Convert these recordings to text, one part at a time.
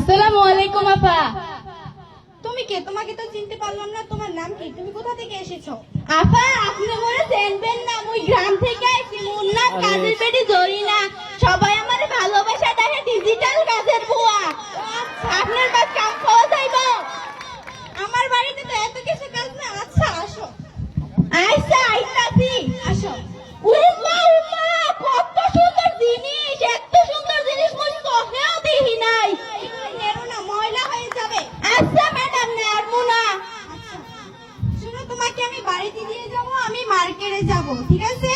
আসসালামু আলাইকুম আপা। তুমি কে? তোমাকে তো চিনতে পারলাম না। তোমার নাম কি? তুমি কোথা থেকে এসেছো? আপা আপনি মনে চেনবেন না, মুই গ্রাম থেকে আইছি। মোর নাম কাজের পেটি জরিনা। সবাই আমারে ভালোবাসা দেখে ডিজিটাল কাজের বুয়া। আপনার কাজ কাম পাওয়া যাইব? আমার বাড়িতে তো এত কিছু কাজ না। আচ্ছা আসো। আচ্ছা আইতাছি। আসো। উম্মা উম্মা কত সুন্দর জিনিস, এত সুন্দর জিনিস মুই চোখেও দেখি নাই। নেরো না, ময়লা হয়ে যাবে। আচ্ছা ম্যাডাম নেরমু না। আচ্ছা শুনো, তোমাকে আমি বাড়িতে দিয়ে যাব, আমি মার্কেটে যাব, ঠিক আছে?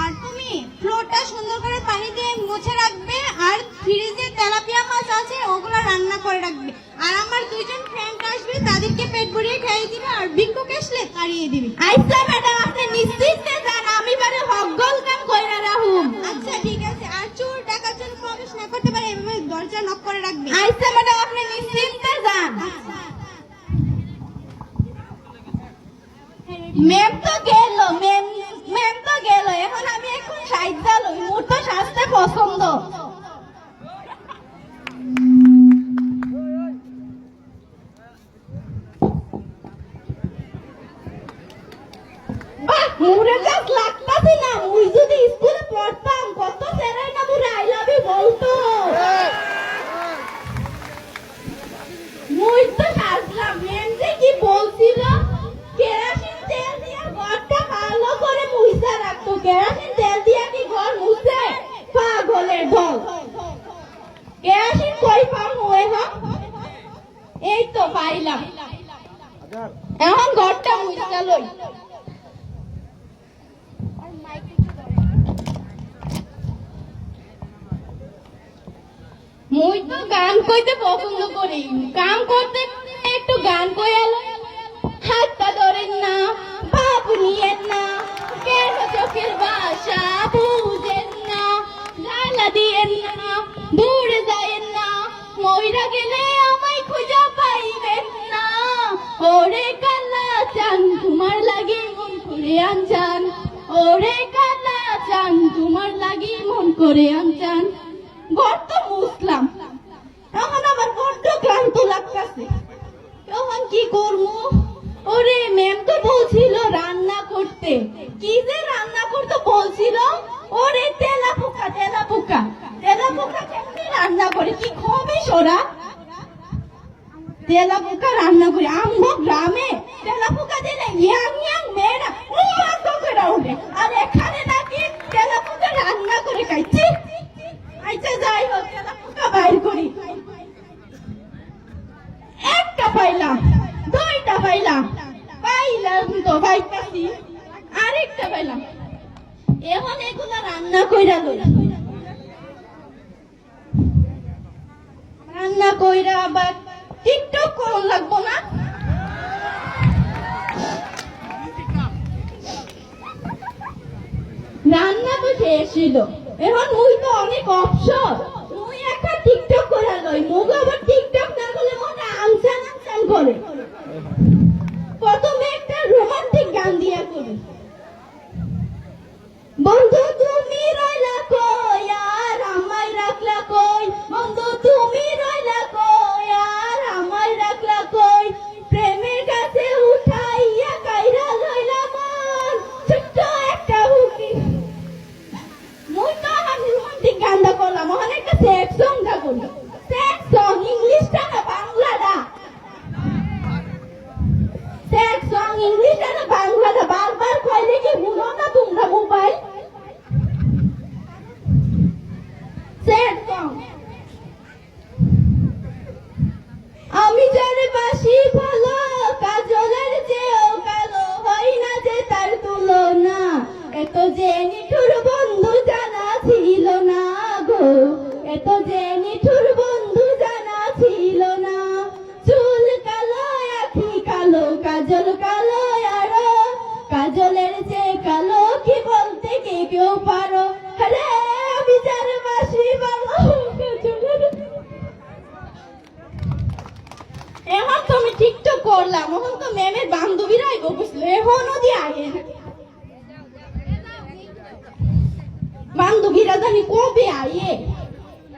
আর তুমি ফ্লোরটা সুন্দর করে পানি দিয়ে মুছে রাখবে, আর ফ্রিজে তেলাপিয়া মাছ আছে ওগুলো রান্না করে রাখবে। আর আমার দুইজন ফ্রেন্ড আসবে, তাদেরকে পেট ভরিয়ে খাইয়ে দিবে, আর ভিক্ষুক আসলে তাড়িয়ে দিবে। আচ্ছা ম্যাডাম আপনি নিশ্চিন্তে যান, আমি বারে হগল কাম কইরা রাহুম। আচ্ছা ঠিক আছে। আর চোর ডাকাত যেন প্রবেশ না করতে পারে এভাবে দরজা নক করে রাখবে। আচ্ছা ম্যাডাম আপনি নিশ্চিন্তে যান। ম্যাম তো গেল, ম্যাম তো গেল। এখন আমি এখন সাইজা লই, মোর তো সাজতে পছন্দ। বাহ মুরে জাস লাগতাছে না। মুই যদি স্কুলে পড়তাম কত সেরাই না মুরে আই লাভ ইউ বলতো। মুই তো সাজলাম। ম্যাম যে কি বলছিল, কেরাসিন তেল দিয়ে ঘরটা ভালো করে মুইসা রাখতো। কেরাসিন তেল দিয়ে কি ঘর মুছে? পাগলের ঢল। কেরাসিন কই পামু এখন? এই তো পাইলাম। এখন ঘরটা মুইসা লই। মুই তো গান কইতে পছন্দ করি। কাম করতে একটু গান কইয়ালো। হাতটা ধরেন না, বাপ নিয়েন না, কেন চোখের বাসা বুঝেন না, জ্বালা দিয়েন না, দূরে যায়েন না, মইরা গেলে আমায় খুঁজা পাইবেন না। ওরে কালা চান তোমার লাগি মন করে আনচান, ওরে কালা চান তোমার লাগি মন করে আনচান। বড্ড মুসলাম, এখন আমার বড্ড ক্লান্ত লাগতেছে। এখন কি করবো? ওরে ম্যাম তো বলছিল রান্না করতে। কি যে রান্না করতে বলছিল? ওরে তেলা পোকা, তেলা পোকা, তেলা পোকা কেমনি রান্না করে? কি খবিস ওরা? তেলা পোকা রান্না করে আমগো গ্রামে তেলা পোকা দিলে ইয়াং ইয়াং মেয়েরা উম্মাদ করে উঠে, আর এখানে নাকি তেলা পোকা রান্না করে খাইছি। আচ্ছা যাই হোক, তেলা পোকা বাইর করি। একটা পাইলাম, দুইটা পাইলাম, পাইলাম তো পাইতাছি, আরেকটা পাইলাম। এখন এগুলো রান্না কইরা লই। রান্না কইরা আবার টিকটক করন লাগবো না? রান্না তো শেষ ছিল, এখন মুই তো অনেক অবসর। মুই একটা টিকটক করা লই। মুগ আবার টিকটক না করলে মনে আনসান আনসান করে। প্রথমে একটা রোমান্টিক গান দিয়া করি। বন্ধু তুমি রইলা কই আর আমায় রাখলা কই, বন্ধু তুমি রইলা কই আর আমায় রাখলা কই, প্রেমের কাছে উঠাইয়া কাইরা লইলা মন, ছোট্ট একটা হুকি। মুই তো আমি রোমান্টিক গানটা করলাম, ওখানে একটা সেক্স সংটা করি। সেক্স সং ইংলিশটা না বাংলাটা? সেক্স সং ইংলিশটা না বাংলাটা? বারবার কইলে কি শুনো না তোমরা মোবাইল? Sex song. আমি যারে বাসি ভালো, কাজলের চেয়েও কালো, হয় না যে তার তুলনা, এত যে নিঠুর বন্ধু জানা ছিল না গো, এত যে নিঠুর বন্ধু জানা ছিল না। চুল কালো, আখি কালো, কাজল কালো আরো, কাজলের চেয়ে কালো কি বলতে কে কেউ পারো? আরে আমি যারে বাসি ভালো, কাজলের। এখন তো আমি টিকটক করলাম, এখন তো ম্যামের বান্ধবীরা আইব বুঝলো, এখনো দিয়ে আগে বান্ধবীরা জানি কবে আইয়ে,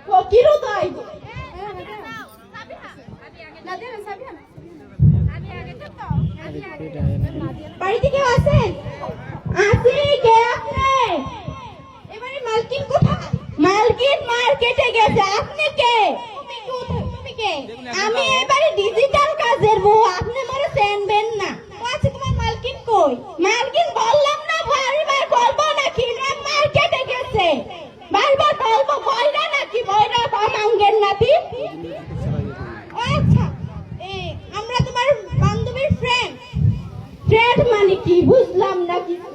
ফকিরও তো আইব। বাড়িতে কেউ আছেন? আসি কে আপনি? এবারে মালকিন কোথায়? মালকিন মার্কেটে গেছে। আপনি কে? তুমি কে? আমি এবারে ডিজিটাল কাজের বউ। আপনি মনে চেনবেন না। ও আচ্ছা, তোমার মালকিন কই? মালকিন বললাম না, বারবার বলবো নাকি? না মার্কেটে গেছে। বারবার বলবো বইরা নাকি? বইরা বামাঙ্গের নাতি। ও আচ্ছা, আমরা তোমার বান্ধবীর ফ্রেন্ড। ফ্রেন্ড মানে কি বুঝলাম না কিছু।